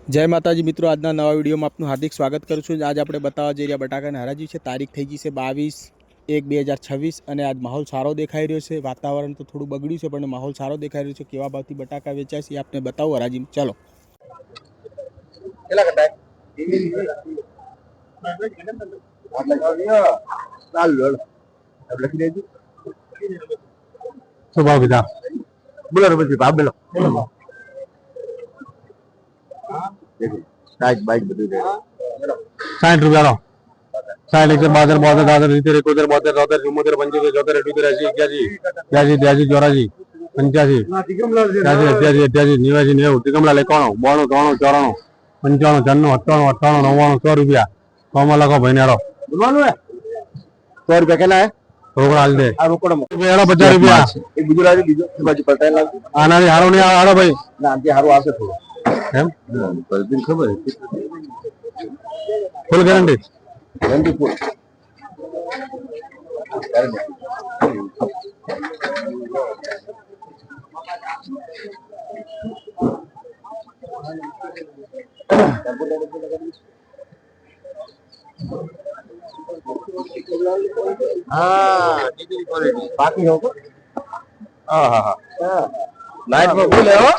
जय माताजी मित्रों, आज नवा विडियो में आपनु हार्दिक स्वागत करूँ छूँ। आज આપણે બતાવવા જઈ રહ્યા બટાકાની હરાજી છે। તારીખ થઈ ગઈ છે 22/1/2026 અને આજ માહોલ સારો દેખાઈ રહ્યો છે। વાતાવરણ તો થોડું બગડ્યું છે પણ માહોલ સારો દેખાઈ રહ્યો છે। કેવા ભાવથી બટાકા વેચાય છે આપને બતાવું હરાજી। ચાલો કેટલા ઘટાય શું ભાવ કીધા બોલો પછી ભાવ બોલો 60 બાઈક બધું દે 60 રૂપિયા લો 60 172 72 73 71 72 73 74 75 74 78 81 82 83 84 85 88 90 તિકમલા 91 92 93 94 95 96 97 98 99 100 રૂપિયા કોમાં લખો ભાઈ ને બોલવાનું હે 100 રૂપિયા કેટલા હે રોકડા હાલ દે આ રોકડા 50 રૂપિયા એક ગુજરાતી બીજો બાજુ પટાઈ લાગ આનાથી હારો નહીં હારો ભાઈ ના આથી હારો આવશે થોડો એમ પરદિન ખબર હે ફૂલ ગેરંટી ફૂલ हाँ बाकी हो हाँ हाँ हाँ नाइट में बोले हो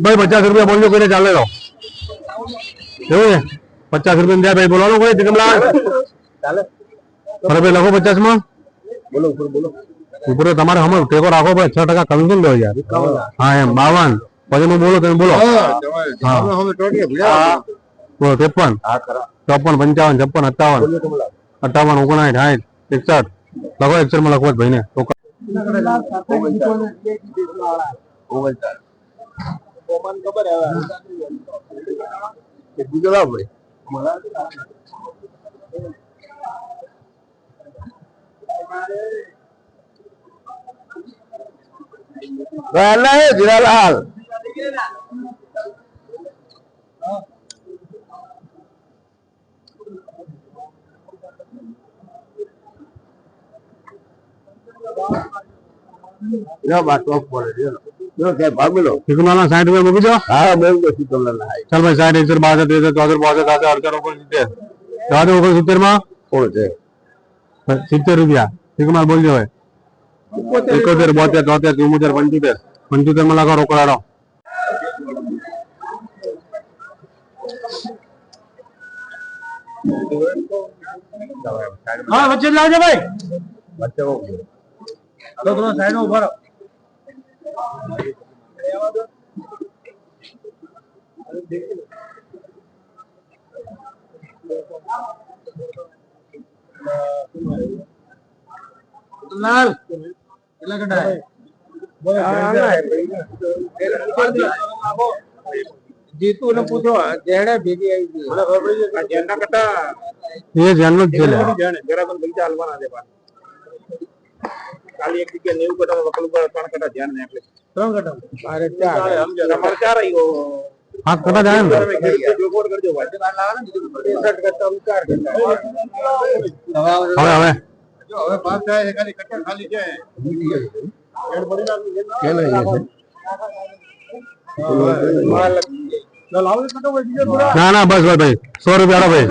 भाई 50 रुपया बोल दो कोई चाले लो 50 रुपया दिया भाई बोलो कोई तिकमला चाले पर लखो 50 में बोलो बोलो ऊपर તમારે હમ ટેકો રાખો ભાઈ 6% કમિશન દો યાર હા એમ 52 પછી હું બોલો તમે બોલો હા હમે ટોટીએ ભીડા બોલો 53 હા ખરા 54 55 56 57 58 59 60 61 લખો એક્સર માં લખો ભાઈ ને ખબર હવે બીજો લાવ ભાઈ વાલા હે જીરાલાલ યા બાટો પડે જો કે ભાગ લો કિકમલા 60 રૂપિયા મૂકી દો હા મેં તો કિકમલા ના ચાલ ભાઈ 60 162 13 14 62 18 70 માં કોણ છે 70 રૂપિયા કિકમલ બોલજો ભાઈ 71 72 73 74 75 માં લખો રોકડાડો હા વચ્ચે લાવજો ભાઈ વચ્ચે તો થોડો સાઈડ માં ઉભા રહો લાલ કેટલા ઘટા જીતુ ને પૂછો જેણે ભેગી આવી હતી જેના કટા એ જાનનો જ છે જરા પણ પૈસા હાલવાના છે ખાલી એક જગ્યા 90 કટા વકલ ઉપર 3 કટા ધ્યાન ને એટલે 3 કટા અરે 4 તમારે 4 આવ્યો 7 કટા જાય ને જોકોડ કરજો ભાઈ લાવવાના બીજું 63 કટા 4 કટા હવે જો હવે પાસ થાય ખાલી કટા ખાલી છે એડ પડી લાગી ના ના બસ ભાઈ 100 રૂપિયા ભાઈ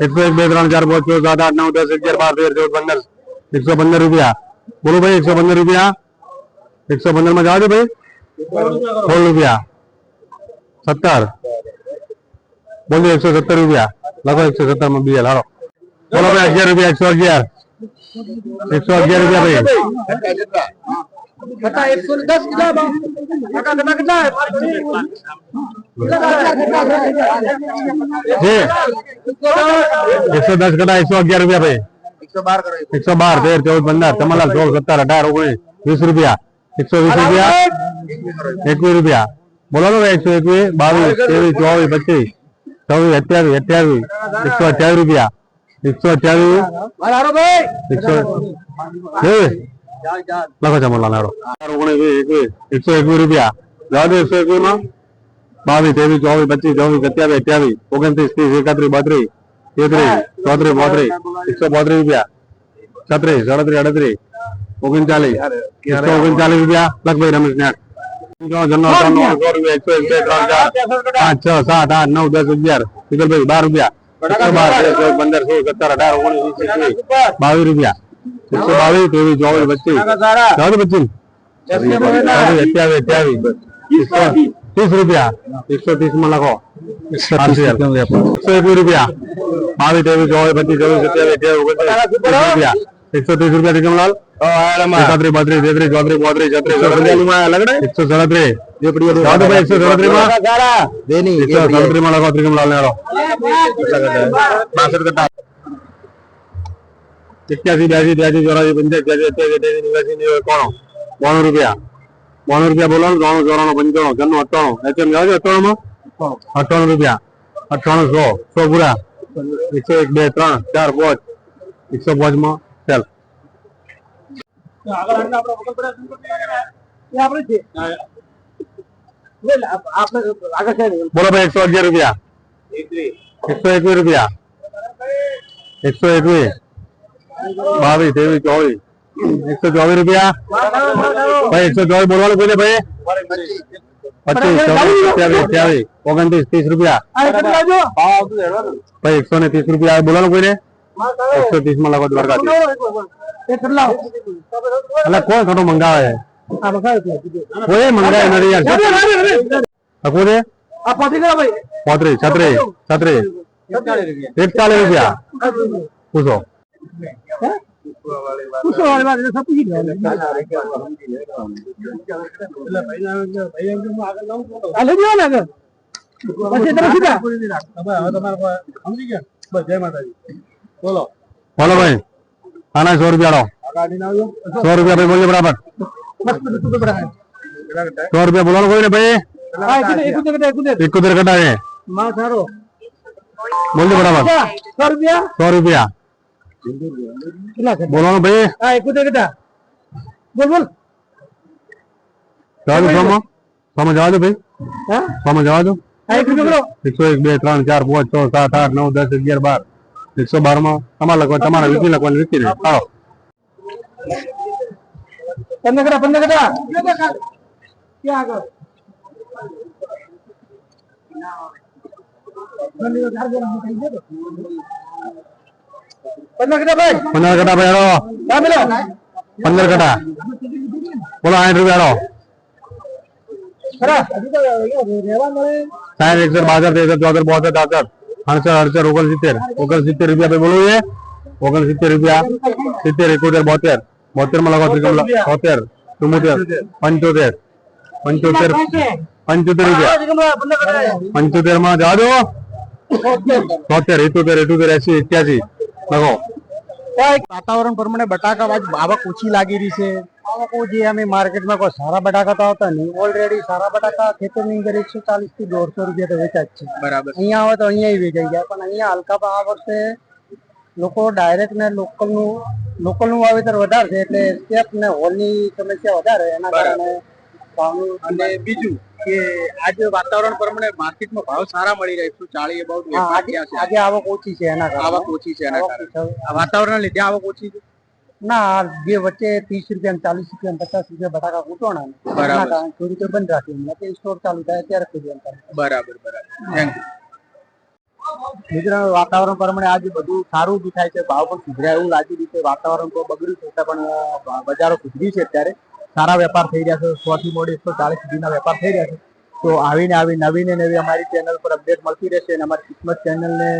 101 2 3 4 5 6 7 8 9 10 11 12 13 14 15 115 રૂપિયા बोलो भाई 115 रुपया 115 में जाओ भाई 16 रुपया 70 बोलिए 170 रुपया लगो 170 में बीएल हारो बोलो भाई 11 रुपया 111 रुपया भाई कटा 110 किलो कटा कटा कितना है 110 कटा 111 रुपया भाई 112 13 14 15 તમારા 16 17 18 19 20 રૂપિયા 120 રૂપિયા 21 રૂપિયા બોલો ને 121 22 23 24 25 26 27 રૂપિયા 128 હારો ભાઈ 100 લખો ચમલા નાડો 121 રૂપિયા જાવ દે 121 માં 22 23 24 25 26 27 28 29 30 31 32 33 34 132 રૂપિયા 36 37 38 39 139 રૂપિયા લખ ભાઈ રમેશ ને જન્નો 100 રૂપિયા 101 2 3 4 5 6 7 8 9 10 11 વિકલભાઈ 12 રૂપિયા 112 13 14 15 16 17 18 19 20 22 રૂપિયા 122 23 24 25 30 રૂપિયા 130 માં લખો 121 રૂપિયા 22 23 24 25 27 28 29 30 રૂપિયા 130 રૂપિયા કમલાલ 31 32 33 34 35 માં લગડે 137 જે પડીયો 137 માં દેની 137 માં લખો ત્રિકમલાલ ને આલો 62 કટા 81 82 83 84 85 કોણો 92 રૂપિયા 92 રૂપિયા બોલો 94 95 95 98 એચએમ જાવ 98 રૂપિયા 98 100 પૂરા 101 2 3 4 5 105 માં ચાલ બોલો ભાઈ 111 રૂપિયા 121 રૂપિયા 121 22 23 24 124 રૂપિયા ભાઈ 124 બોલવાનું કોઈને ભાઈ 25 27 29 રૂપિયા ભાઈ 130 રૂપિયા બોલવાનું કોઈને 130 માં લખો દ્વારકાથી એટલે કોણ થોડું મંગાવે કોઈ મંગાવે નથી યાર કોને 35 36 41 રૂપિયા પૂછો બોલો ભાઈ આના 100 રૂપિયા 100 રૂપિયા ભાઈ બોલીએ બરાબર 100 રૂપિયા બોલવાનું કોઈ ને ભાઈ 71 કટા છે બોલજો બરાબર 100 રૂપિયા બોલવાનું ભાઈ 71 કટા બોલ સમજ જવા દો ભાઈ સમજ જવા દો 101 2 3 4 5 6 7 8 9 10 11 12 112 માં તમારે લખવાનું તમારે વીકી લખવાનું વીકી ને ચાલો 15 કટા ક્યાં આગળ 15 કટા ભાઈ 15 કટા ભાઈ હાલો 15 કટા બોલો 60 રૂપિયા હાલો 60 162 63 64 68 69 રૂપિયા ભાઈ બોલો 69 રૂપિયા 70 71 72 માં લખો ત્રિકમલા 73 74 75 75 રૂપિયા 75 માં જવા દો 73 78 80 લખો વાતાવરણ પ્રમાણે બટાકા આવક ઓછી લાગી રહી છે આવકો જે અમે માર્કેટમાં કોઈ સારા બટાકા તો આવતા નહીં ઓલરેડી સારા બટાકા ખેતરની અંદર 140 થી 150 રૂપિયા તો વેચાય જ છે બરાબર અહીંયા આવે તો અહીંયા વેચાઈ જાય પણ અહીંયા હલકા આ વર્ષે લોકો ડાયરેક્ટ ને લોકલનું વાવેતર વધારે છે એટલે સ્ટેપ ને હોલની સમસ્યા વધારે એના કારણે ભાવનું અને બીજું કે આજે વાતાવરણ પ્રમાણે માર્કેટમાં ભાવ સારા મળી રહ્યા 140 અબાઉટ વેચાઈ ગયા છે આજે આવક ઓછી છે એના કારણે આવક ઓછી છે એના કારણે આ વાતાવરણના લીધે આવક ઓછી છે ના જે વચ્ચે 30 રૂપિયા 40 રૂપિયા 50 રૂપિયા બટાકા કૂટવાના એના કારણે થોડી બંધ રાખી એટલે સ્ટોર ચાલુ થાય ત્યારે સુધી બરાબર થેન્ક યુ ગુજરાત વાતાવરણ પ્રમાણે આજે બધું સારું દેખાય છે ભાવ પણ સુધર્યા એવું લાગી રહ્યું છે વાતાવરણ તો બગડ્યું છે પણ બજારો સુધરી છે અત્યારે સારા વેપાર થઈ રહ્યા છે 100 થી મોડી 140 સુધીના વેપાર થઈ રહ્યા છે તો આવીને નવી અમારી ચેનલ પર અપડેટ મળતી રહેશે અને અમારી કિસ્મત ચેનલને